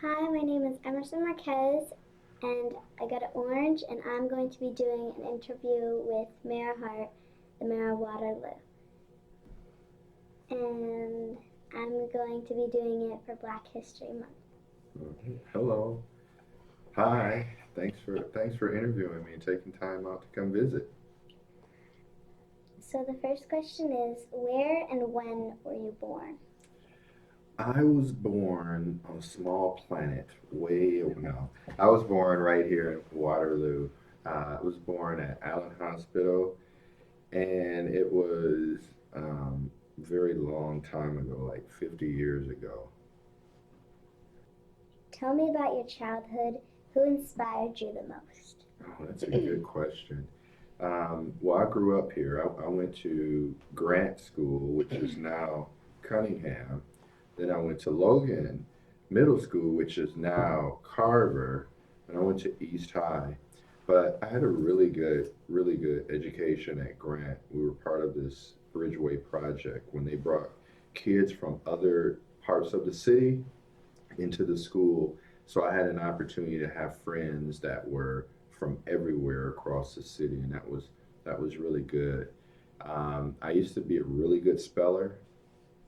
Hi, my name is Emerson Marquez, and I got an orange, and I'm going to be doing an interview with Mayor Hart, the Mayor of Waterloo. And I'm going to be doing it for Black History Month. Okay. Hello. Hi. Thanks for interviewing me and taking time out to come visit. So the first question is, where and when were you born? I was born on a small planet way no. I was born right here in Waterloo. I was born at Allen Hospital, and it was very long time ago, like 50 years ago. Tell me about your childhood. Who inspired you the most? Oh, that's a good question. Well, I grew up here. I went to Grant School, which is now Cunningham. Then I went to Logan Middle School, which is now Carver, and I went to East High. But I had a really good education at Grant. We were part of this Bridgeway project when they brought kids from other parts of the city into the school. So I had an opportunity to have friends that were from everywhere across the city, and that was really good. I used to be a really good speller,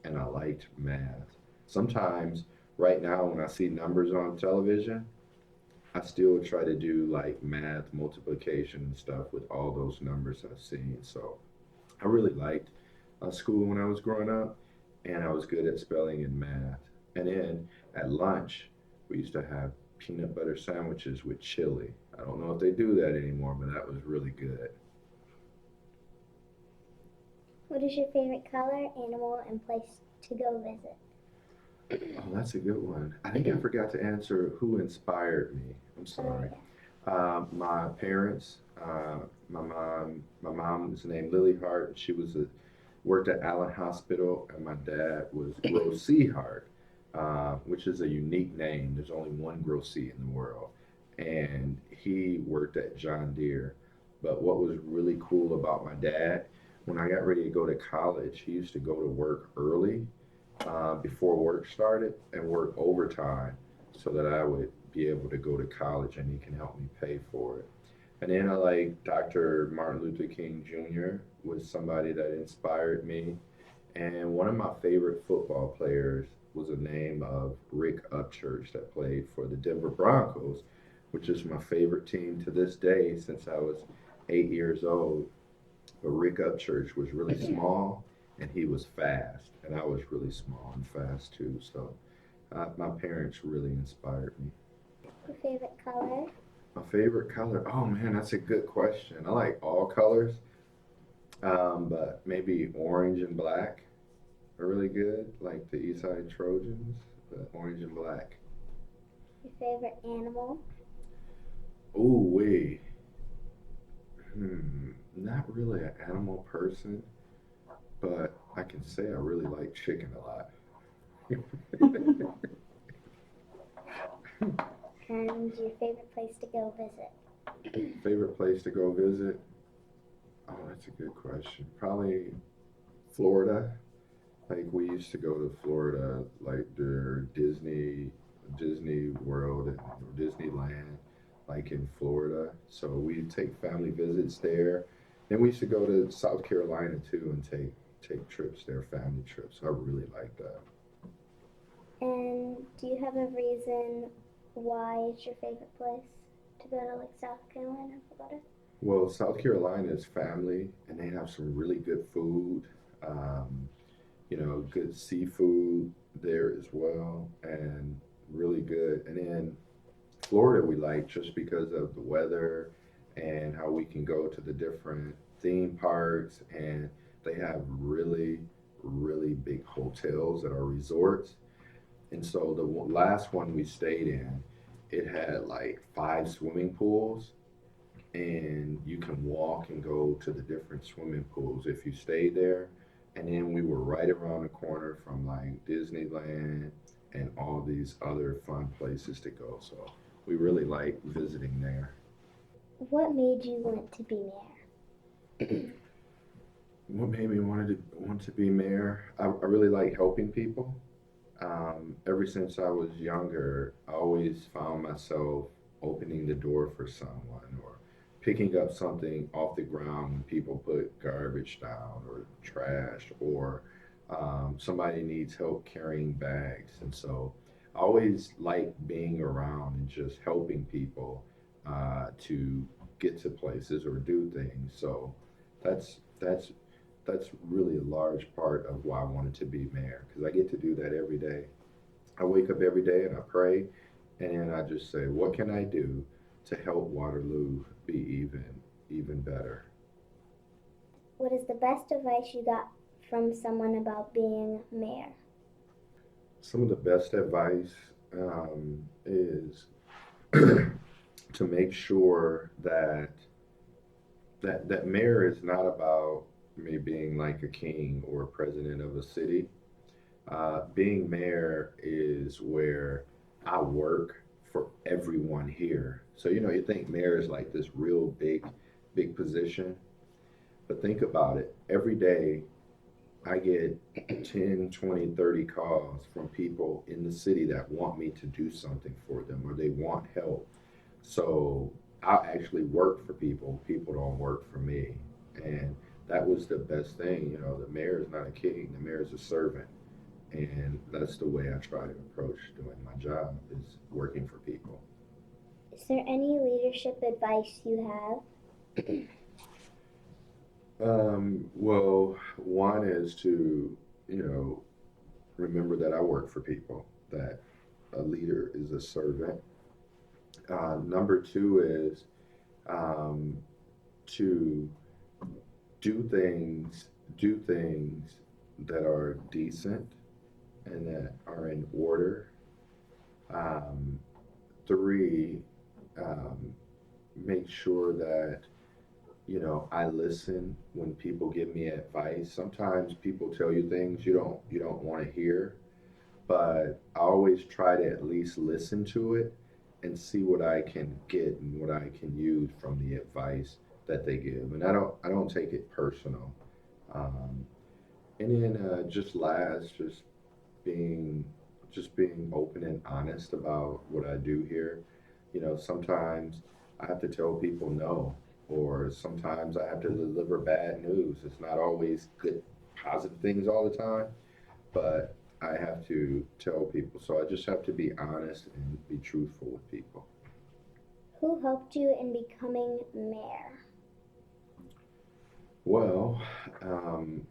and I liked math. Sometimes, right now, when I see numbers on television, I still try to do like math, multiplication, and stuff with all those numbers I've seen. So I really liked school when I was growing up, and I was good at spelling and math. And then at lunch, we used to have peanut butter sandwiches with chili. I don't know if they do that anymore, but that was really good. What is your favorite color, animal, and place to go visit? Oh, that's a good one. I think I forgot to answer who inspired me. I'm Oh, sorry. yeah. My parents. My mom is named Lily Hart. She worked at Allen Hospital, and my dad was Grossey Hart, which is a unique name. There's only one Grossey in the world, and he worked at John Deere. But what was really cool about my dad, when I got ready to go to college, he used to go to work early before work started and work overtime so that I would be able to go to college and he can help me pay for it. And then I like Dr. Martin Luther King Jr. was somebody that inspired me. And one of my favorite football players was the name of Rick Upchurch that played for the Denver Broncos, which is my favorite team to this day since I was 8 years old. But Rick Upchurch was really small and he was fast, and I was really small and fast too. So my parents really inspired me. Your favorite color? My favorite color? Oh man, that's a good question. I like all colors, but maybe orange and black are really good, like the East Side Trojans, but orange and black. Your favorite animal? Ooh, wait. Not really an animal person, but I can say I really like chicken a lot. And your favorite place to go visit? Favorite place to go visit? Oh, that's a good question. Probably Florida. Like we used to go to Florida, like their Disney World and Disneyland, like in Florida. So we take family visits there. Then we used to go to South Carolina too and take trips there, family trips. I really like that. And do you have a reason why it's your favorite place to go to, like South Carolina or Florida? Well, South Carolina is family, and they have some really good food. Um, good seafood there as well, and really good. And then Florida, we like just because of the weather and how we can go to the different theme parks, and they have really big hotels that are resorts. And so the last one we stayed in, it had like 5 swimming pools, and you can walk and go to the different swimming pools if you stay there. And then we were right around the corner from like Disneyland and all these other fun places to go. So we really like visiting there. What made you want to be mayor? What made me want to be mayor? I really like helping people. Ever since I was younger, I always found myself opening the door for someone or picking up something off the ground when people put garbage down or trash or somebody needs help carrying bags. And so I always like being around and just helping people to get to places or do things. So that's that's really a large part of why I wanted to be mayor because I get to do that every day. I wake up every day and I pray and I just say, what can I do to help Waterloo be even better? What is the best advice you got from someone about being mayor? Some of the best advice is to make sure that mayor is not about me being like a king or a president of a city. Being mayor is where I work for everyone here. So, you think mayor is like this real big position, but think about it. Every day I get 10, 20, 30 calls from people in the city that want me to do something for them or they want help. So I actually work for people. People don't work for me. And that was the best thing. The mayor is not a king, the mayor is a servant. And that's the way I try to approach doing my job is working for people. Is there any leadership advice you have? Well, one is to, you know, remember that I work for people, that a leader is a servant. Number two is um, to do things that are decent and that are in order. Um, three, um, make sure that I listen when people give me advice. Sometimes people tell you things you don't want to hear, but I always try to at least listen to it and see what I can get and what I can use from the advice that they give. And I don't take it personal. Um, and then just last, being just being open and honest about what I do here. Sometimes I have to tell people no, or sometimes I have to deliver bad news. It's not always good, positive things all the time, but I have to tell people. So I just have to be honest and be truthful with people. Who helped you in becoming mayor? Well, um,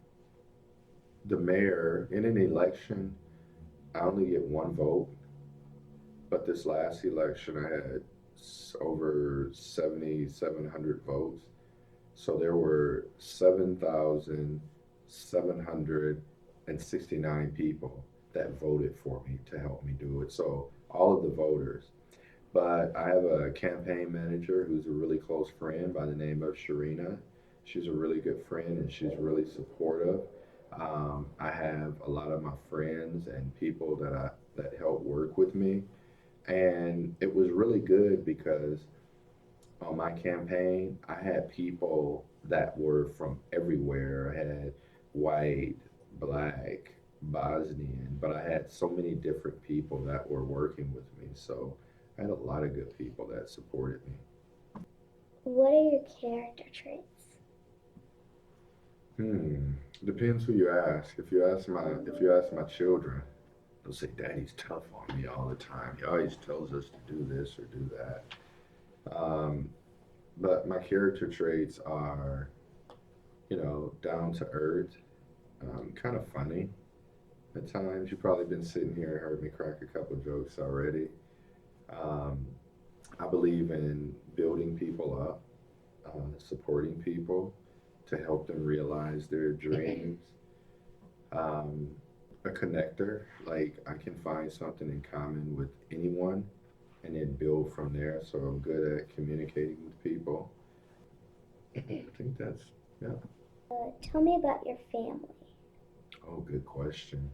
the mayor in an election, I only get one vote, but this last election I had over 7,700 votes. So there were 7,769 people that voted for me to help me do it. So all of the voters. But I have a campaign manager who's a really close friend by the name of Sharina. She's a really good friend and she's really supportive. I have a lot of my friends and people that help work with me, and it was really good because on my campaign, I had people that were from everywhere. I had white, black, Bosnian, but I had so many different people that were working with me. So I had a lot of good people that supported me. What are your character traits? Hmm. Depends who you ask. If you ask my children, they'll say, "Daddy's tough on me all the time. He always tells us to do this or do that." Um, but my character traits are, down to earth, kind of funny at times. You've probably been sitting here and heard me crack a couple jokes already. Um, I believe in building people up, supporting people to help them realize their dreams. Um, a connector, like I can find something in common with anyone and then build from there. So I'm good at communicating with people. I think yeah. Tell me about your family. Oh, good question.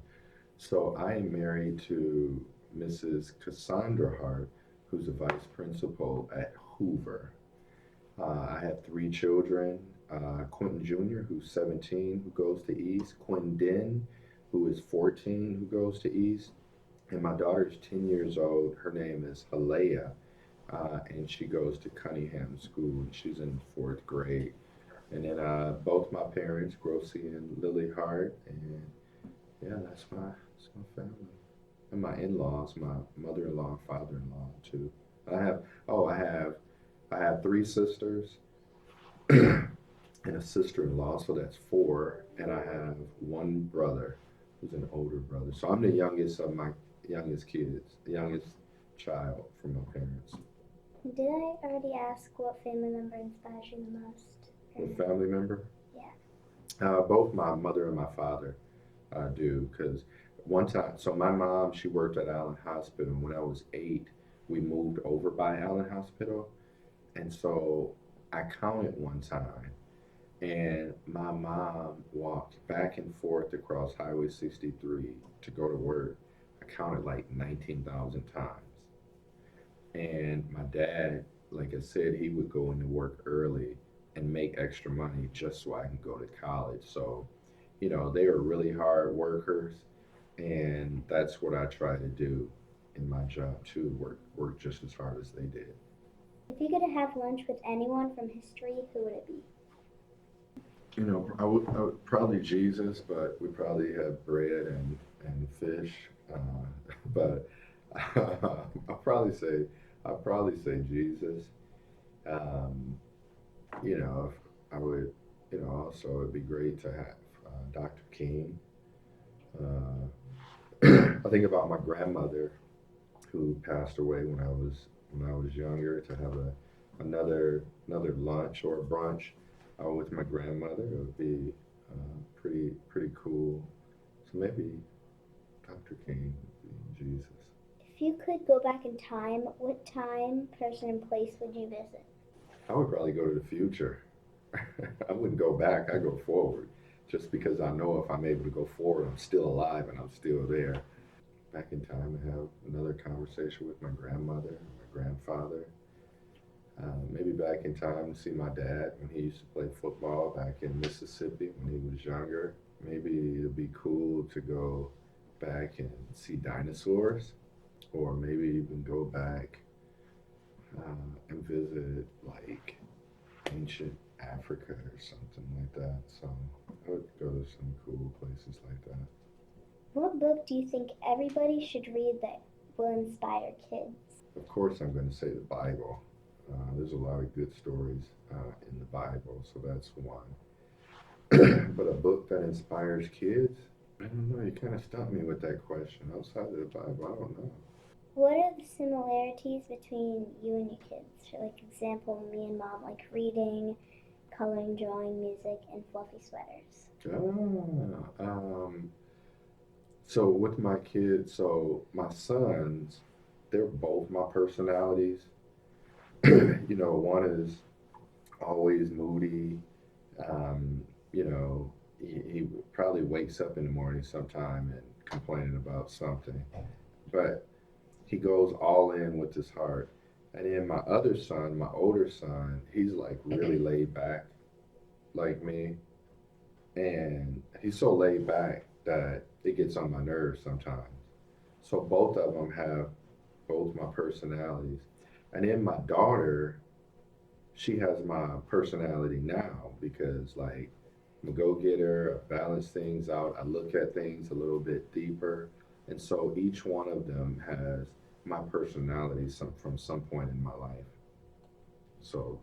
So I am married to Mrs. Cassandra Hart, who's a vice principal at Hoover. I have three children. Quentin Jr., who's 17, who goes to East. Quentin, who is 14, who goes to East. And my daughter's 10 years old. Her name is Halea, and she goes to Cunningham School. She's in fourth grade. And then both my parents, Grocie and Lily Hart, and yeah, that's my family. And my in-laws, my mother-in-law and father-in-law too. I have oh I have three sisters and a sister-in-law, so that's four. And I have one brother who's an older brother. So I'm the youngest of my youngest kids, the youngest child from my parents. Did I already ask what family member inspires you the most? What family member? Yeah. Both my mother and my father do, because one time, so my mom, she worked at Allen Hospital. When I was 8, we moved over by Allen Hospital. And so I counted one time, and my mom walked back and forth across Highway 63 to go to work. I counted like 19,000 times. And my dad, like I said, he would go into work early and make extra money just so I can go to college. So, they are really hard workers, and that's what I try to do in my job too. Work just as hard as they did. If you could have lunch with anyone from history, who would it be? I would probably Jesus, but we probably have bread and fish. But I'll probably say I'll probably say Jesus. Um, if I would, also it'd be great to have Dr. King. Uh, I think about my grandmother who passed away when I was younger. To have another lunch or a brunch with my grandmother, it would be pretty cool. So maybe Dr. King, Jesus. If you could go back in time, what time, person, and place would you visit? I would probably go to the future. I wouldn't go back. I go forward, just because I know if I'm able to go forward, I'm still alive and I'm still there. Back in time and have another conversation with my grandmother and my grandfather. Maybe back in time to see my dad when he used to play football back in Mississippi when he was younger. Maybe it'd be cool to go back and see dinosaurs, or maybe even go back and visit like ancient Africa or something like that. So I would go to some cool places like that. What book do you think everybody should read that will inspire kids? Of course, I'm going to say the Bible. There's a lot of good stories in the Bible, so that's one. But a book that inspires kids? I don't know. You kind of stumped me with that question. Outside of the Bible, I don't know. What are the similarities between you and your kids? For like example, me and mom like reading, coloring, drawing, music, and fluffy sweaters. So with my kids, so my sons, they're both my personalities. One is always moody. Um, he probably wakes up in the morning sometime and complaining about something, but he goes all in with his heart. And then my other son, my older son, he's like really laid back, like me, and he's so laid back that it gets on my nerves sometimes. So both of them have both my personalities. And then my daughter, she has my personality now because like I'm a go getter, I balance things out, I look at things a little bit deeper. And so each one of them has my personality from some point in my life. So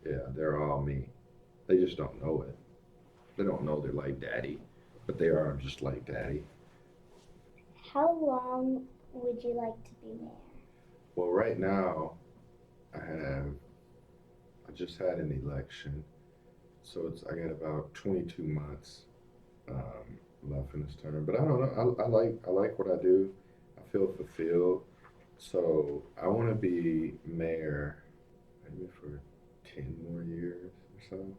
yeah, they're all me. They just don't know it. They don't know they're like daddy, but they are just like daddy. How long would you like to be mayor? Well, right now I have I just had an election, so I got about 22 months left in this term. But I don't know. I like what I do. I feel fulfilled. So I want to be mayor maybe for 10 more years or so.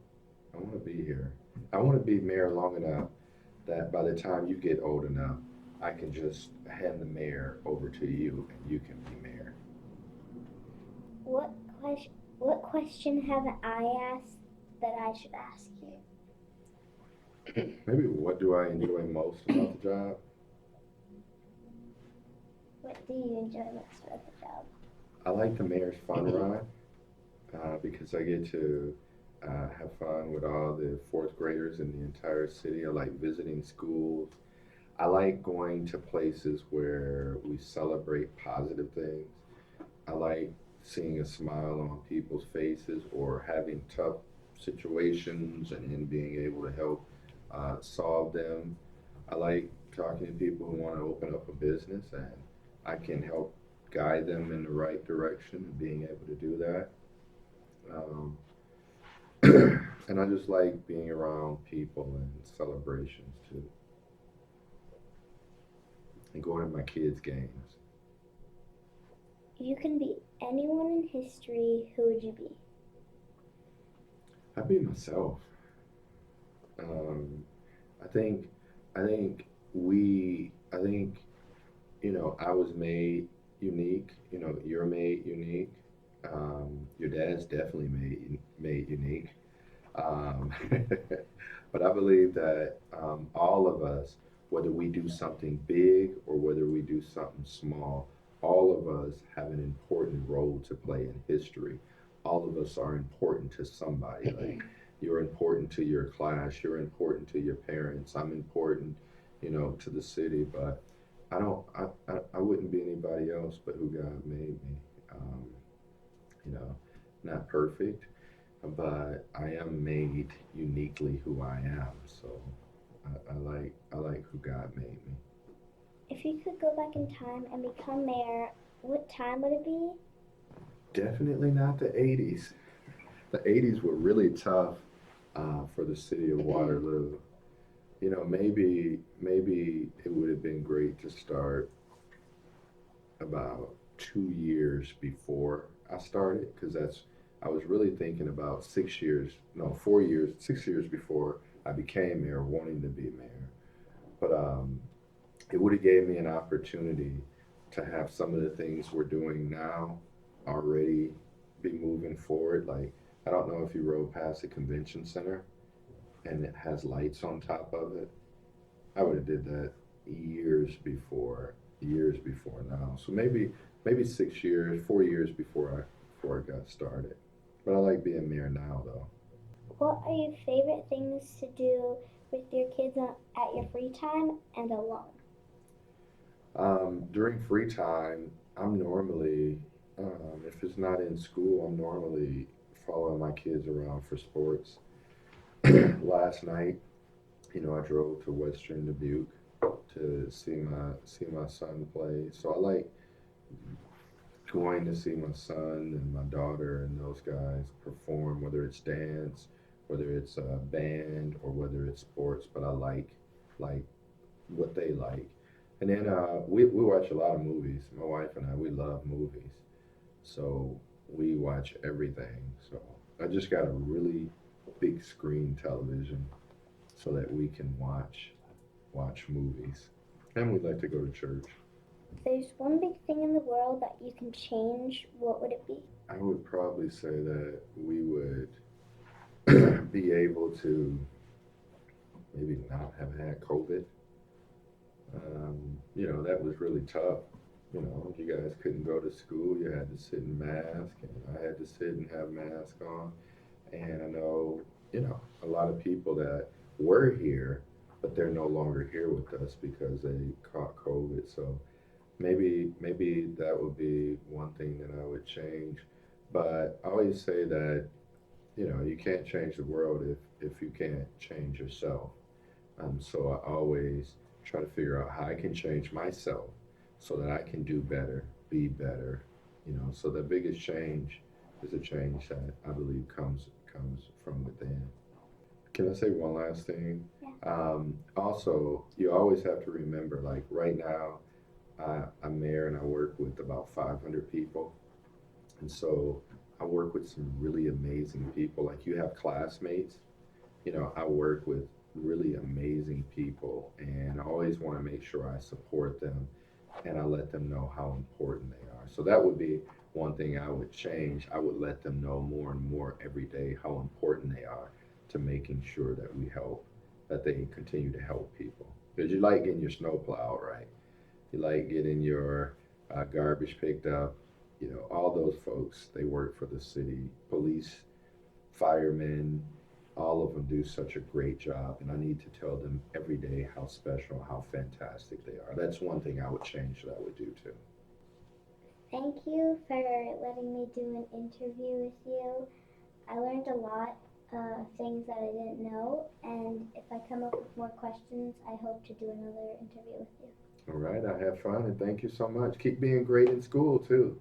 I want to be here. I want to be mayor long enough that by the time you get old enough, I can just hand the mayor over to you and you can be mayor. What question? What question haven't I asked that I should ask you? Maybe what do I enjoy most about the job? What do you enjoy most about the job? I like the mayor's fun ride because I get to have fun with all the fourth graders in the entire city. I like visiting schools. I like going to places where we celebrate positive things. I like seeing a smile on people's faces or having tough situations and being able to help solve them. I like talking to people who want to open up a business and I can help guide them in the right direction and being able to do that. Um, and I just like being around people and celebrations too, and going to my kids' games. You can be anyone in history. Who would you be? I be myself. Um, I think, I think I think, I was made unique. You're made unique. Your dad's definitely made unique. Um, but I believe that all of us, whether we do something big or whether we do something small, all of us have an important role to play in history. All of us are important to somebody. Like you're important to your class, you're important to your parents. I'm important, to the city. But I don't. I wouldn't be anybody else but who God made me. Um, you know, not perfect, but I am made uniquely who I am. So I like who God made me. If you could go back in time and become mayor, what time would it be? Definitely not the '80s. The '80s were really tough for the city of Waterloo. Maybe it would have been great to start about 2 years before I started because I was really thinking about 6 years, no, 4 years, 6 years before I became mayor, wanting to be mayor. But it would have gave me an opportunity to have some of the things we're doing now already be moving forward. Like I don't know if you rode past the convention center and it has lights on top of it. I would have did that years before now. So maybe 6 years, 4 years before I got started. But I like being mayor now though. What are your favorite things to do with your kids at your free time and alone? During free time, I'm normally, if it's not in school, I'm normally following my kids around for sports. Last night, I drove to Western Dubuque to see my son play. So I like going to see my son and my daughter and those guys perform, whether it's dance, whether it's a band, or whether it's sports. But I like what they like. And then we watch a lot of movies. My wife and I, we love movies. So we watch everything. So I just got a really big screen television so that we can watch movies. And we like to go to church. If there's one big thing in the world that you can change, what would it be? I would probably say that we would be able to maybe not have had COVID. That was really tough. You guys couldn't go to school. You had to sit in mask, and I had to sit and have mask on. And I know, a lot of people that were here, but they're no longer here with us because they caught COVID. So maybe that would be one thing that I would change. But I always say that you can't change the world if you can't change yourself. So I always try to figure out how I can change myself so that I can do better, be better. So the biggest change is a change that I believe comes from within. Can I say one last thing? Yeah. Also, you always have to remember, like right now, I'm mayor and I work with about 500 people. And so I work with some really amazing people. Like you have classmates, I work with really amazing people and I always want to make sure I support them and I let them know how important they are. So that would be one thing I would change. I would let them know more and more every day how important they are to making sure that we help, that they continue to help people. Because you like getting your snowplow, right? You like getting your garbage picked up. All those folks, they work for the city. Police, firemen, all of them do such a great job, and I need to tell them every day how special, how fantastic they are. That's one thing I would change that I would do too. Thank you for letting me do an interview with you. I learned a lot of things that I didn't know, and if I come up with more questions, I hope to do another interview with you. All right, I have fun, and thank you so much. Keep being great in school too.